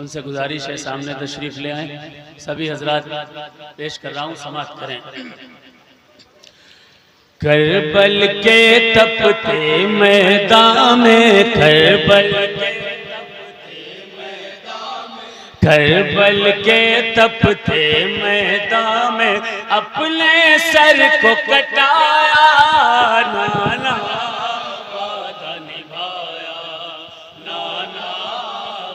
उनसे गुजारिश है सामने तशरीफ ले आए। सभी हजरात पेश कर रहा हूँ, समाप्त करें। करबल के तपते मैदान में, करबल के तपते मैदान में अपने सर को कटाया, नाना वादा निभाया, नाना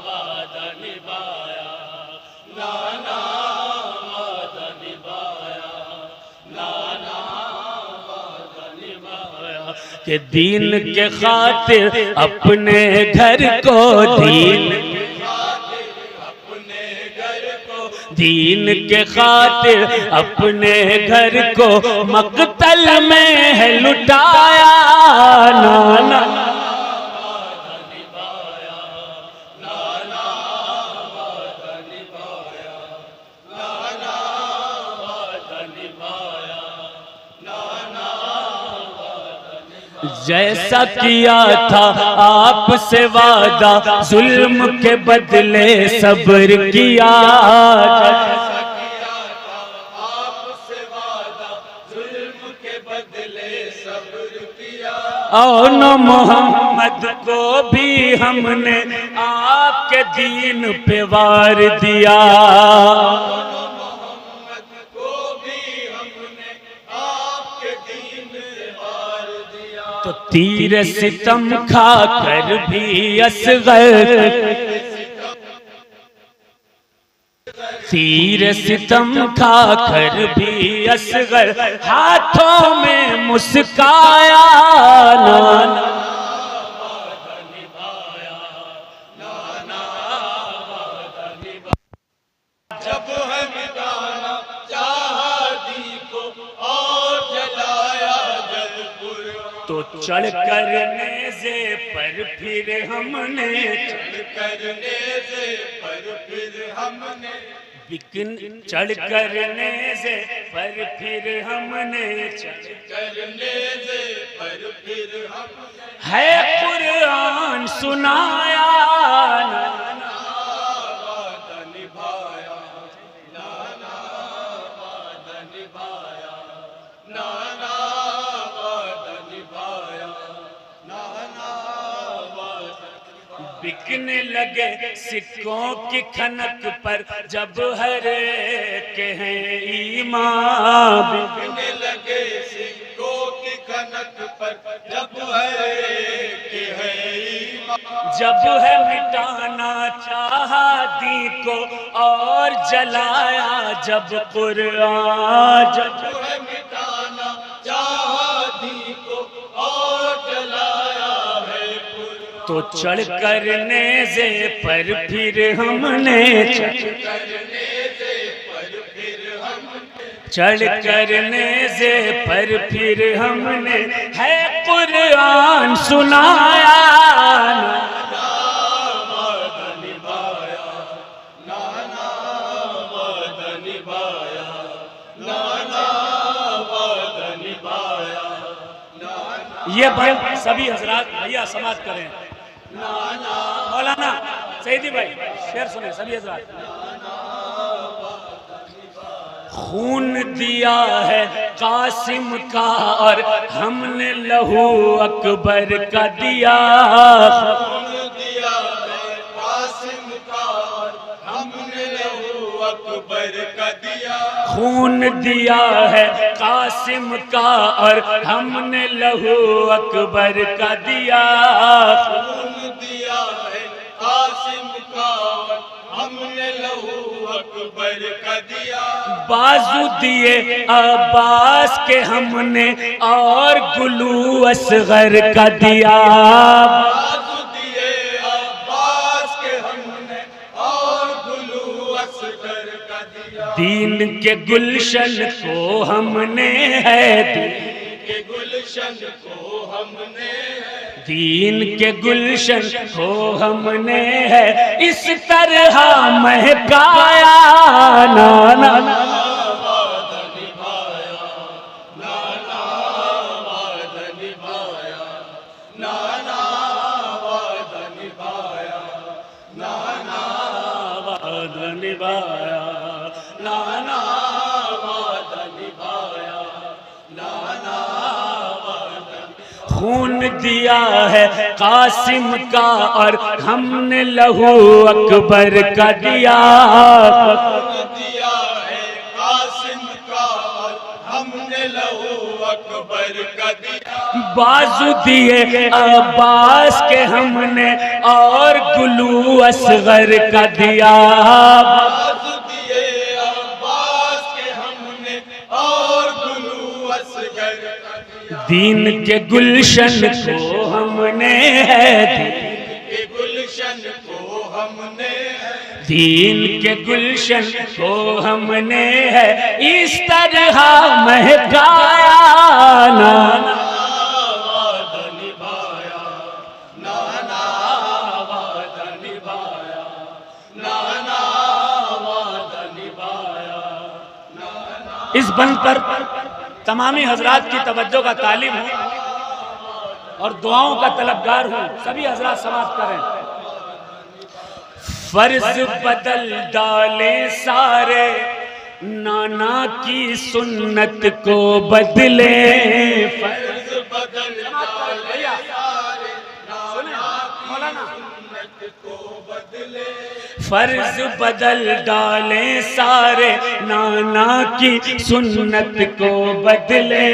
वादा निभाया, नाना वादा निभाया, नाना वादा निभाया कि दीन के खातिर अपने घर को, दीन के खातिर अपने घर को मकतल में है लुटाया, नाना वादा निभाया, नाना वादा निभाया, नाना वादा निभाया, नाना वादा निभाया। जैसा किया था आपसे वादा, जुल्म के बदले सब्र किया, जैसा किया था आपसे वादा, जुल्म के बदले सब्र किया। और न मोहम्मद को भी हमने आपके दीन पे वार दिया, तो तीर सितम खा कर भी असगर, तीर सितम खा कर भी असगर हाथों में मुस्काया, नाना वादा निभाया, नाना वादा निभाया। जब है मिटाना चाहा दी को और जलाया जलपुर, तो चढ़ कर नेज़े पर फिर हमने, चढ़ कर नेज़े पर फिर हमने, बिकन चढ़ कर नेज़े पर फिर हमने, चढ़ कर नेज़े पर फिर हमने है कुरान सुनाया, नाना वादा निभाया, नाना वादा निभाया, नाना वादा निभाया, नाना वादा। बिकने लगे सिक्कों की खनक पर जब हर एक है ईमान, बिकने लगे सिक्कों की खनक पर जब हर एक है ईमान। जब है मिटाना चाहा दी को और जलाया जब कुरान, जब है मिटाना चाहा दी को और जलाया है कुरान, तो चढ़ कर नेज़े पर फिर हमने, चढ़ कर नेज़े पर फिर हमने, चढ़ कर नेज़े पर फिर हमने है कुरान सुनाया, नाना वादा निभाया, नाना वादा निभाया, नाना वादा निभाया, नाना। ये भाई सभी हजरात भैया समाप्त करें। नाना मौलाना सईदी भाई शेर सुने सभी हजरात। खून दिया है कासिम का और हमने लहू अकबर का दिया, खून दिया है कासिम का और हमने लहू अकबर का दिया, खून दिया है कासिम का और हमने लहू अकबर का दिया, खून दिया है कासिम का और हमने लहू अकबर का दिया। बाजू दिए अब्बास के हमने और गुलू असगर का दिया, बाजू दिए अब्बास के हमने और गुलू असगर का दिया। दीन के गुलशन को हमने है, दीन के गुलशन को हमने है, दीन के गुलशन को हमने है इस तरह महकाया, नाना वादा निभाया, नाना वादा निभाया, नाना वादा निभाया, नाना वादा निभाया, नाना वादा निभाया, नाना वादा। खून दिया है कासिम का और हमने लहू अकबर का दिया, बाजू दिए अब्बास के हमने और गुलू असगर का दिया, बाजू दिए अब्बास के हमने और गुलू असगर का दिया। दीन के गुलशन को हमने है, दीन के गुलशन को हमने, दीन के गुलशन को हमने है इस तरह महकाया, नाना वादा निभाया, नाना वादा निभाया, नाना वादा निभाया, नाना। इस बंद पर तमामी हजरात की तवज्जो का तालिब हूँ और दुआओं का तलबगार हूँ। सभी हजरात समाप्त करें। फर्ज बदल डाले सारे, नाना की सुन्नत को बदले, फर्ज बदल डाले सारे, नाना की सुन्नत को बदले, फर्ज बदल डाले सारे, नाना की सुन्नत को बदले,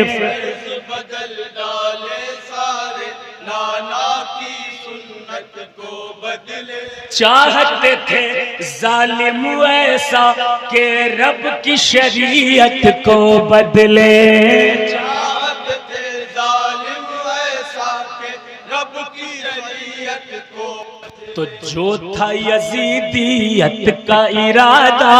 फर्ज बदल डाले सारे, नाना की सुन्नत को बदले। चाहते थे जालिम ऐसा के रब की शरीयत को बदले, चाहते थे जालिम ऐसा के रब की शरीयत को, तो जो था यजीदियत का इरादा,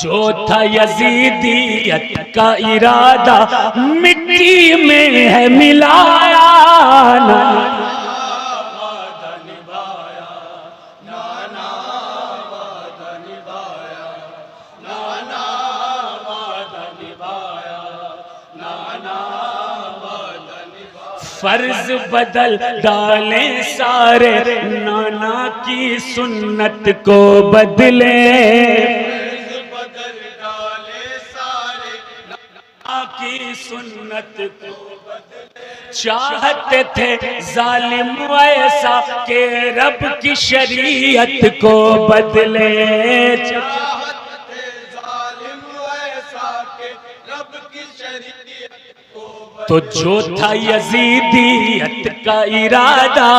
जो था यजीदियत का इरादा मिट्टी में है मिलाया, नाना वादा निभाया, नाना वादा निभाया, नाना वादा निभाया, नाना वादा निभाया। फर्ज बदल डाले सारे, नाना की सुन्नत को बदले, की सुन्नत को बदले। चाहते थे जालिम ऐसा के रब की शरीयत को बदले, चाहते थे जालिम ऐसा के रब की शरीयत को बदले। तो जो था यजीदियत का इरादा,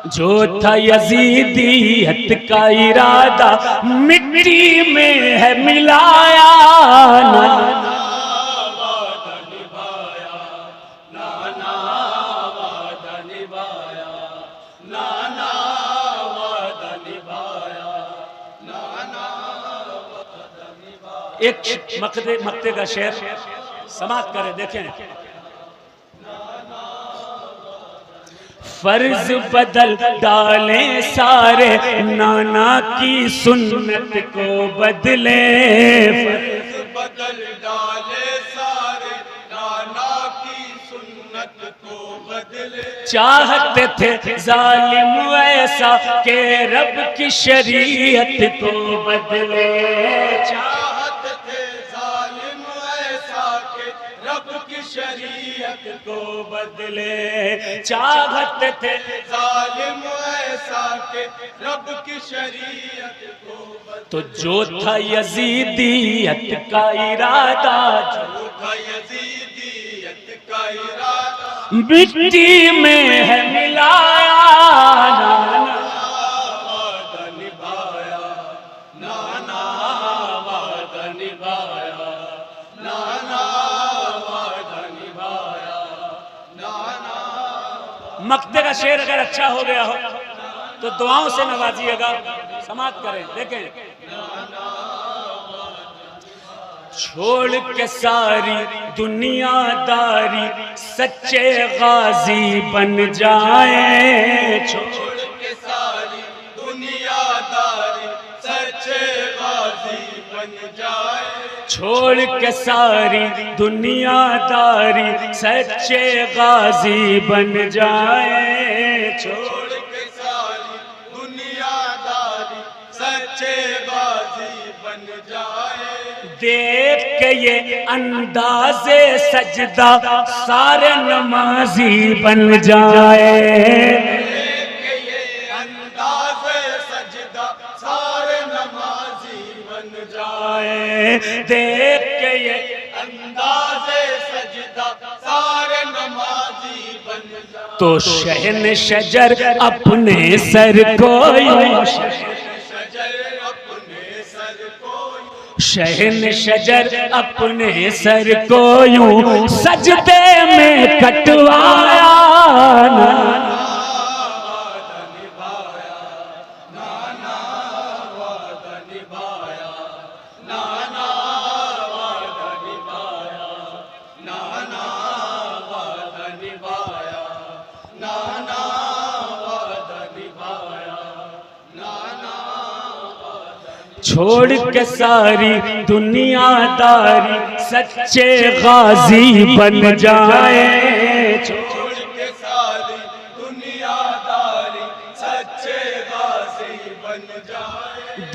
जो था यजीदियत का इरादा मिट्टी में है मिलाया, नाना वादा निभाया, नाना वादा निभाया, नाना वादा निभाया, नाना वादा निभाया। एक मक्ते का शेर समाप्त करें, देखें। फर्ज बदल डाले सारे, नाना की सुन्नत को बदले, फर्ज बदल डाले सारे, नाना की सुन्नत को बदले। चाहते थे जालिम ऐसा के रब की शरीयत को बदले, चाहते थे जालिम ऐसा के रब की शरीयत को बदले, चाहते थे जालिम ऐसा के रब की शरीयत को बदले। तो जो था यजीदियत का इरादा, जो था यजीदियत का इरादा मिट्टी में है मिलाया, नाना वादा निभाया, नाना वादा निभाया, नाना वादा निभाया, नाना। मक्ते का शेर अगर अच्छा हो गया हो तो दुआओं से नवाजिएगा। समाप्त करें, देखें। छोड़ के सारी दुनियादारी सच्चे गाजी बन जाए, छोड़ के सारी दुनियादारी सच्चे गाजी बन जाए। छोड़ के सारी दुनियादारी सच्चे गाजी बन जाए। छोड़ के सारी दुनियादारी सच्चे गाजी बन जाए। देख के ये अंदाज़े सजदा सारे नमाजी बन जाए। देख के ये अंदाज़े सजदा सारे नमाजी बन जाए। देख के ये अंदाज़े सजदा सारे नमाजी बन जाए। तो शहन शजर अपने सर को शहन शजर अपने सर को यूं सजदे में कटवाया। छोड़ के सारी दुनियादारी सच्चे गाजी बन जाए। छोड़ के सारी दुनियादारी सच्चे गाजी बन जाए।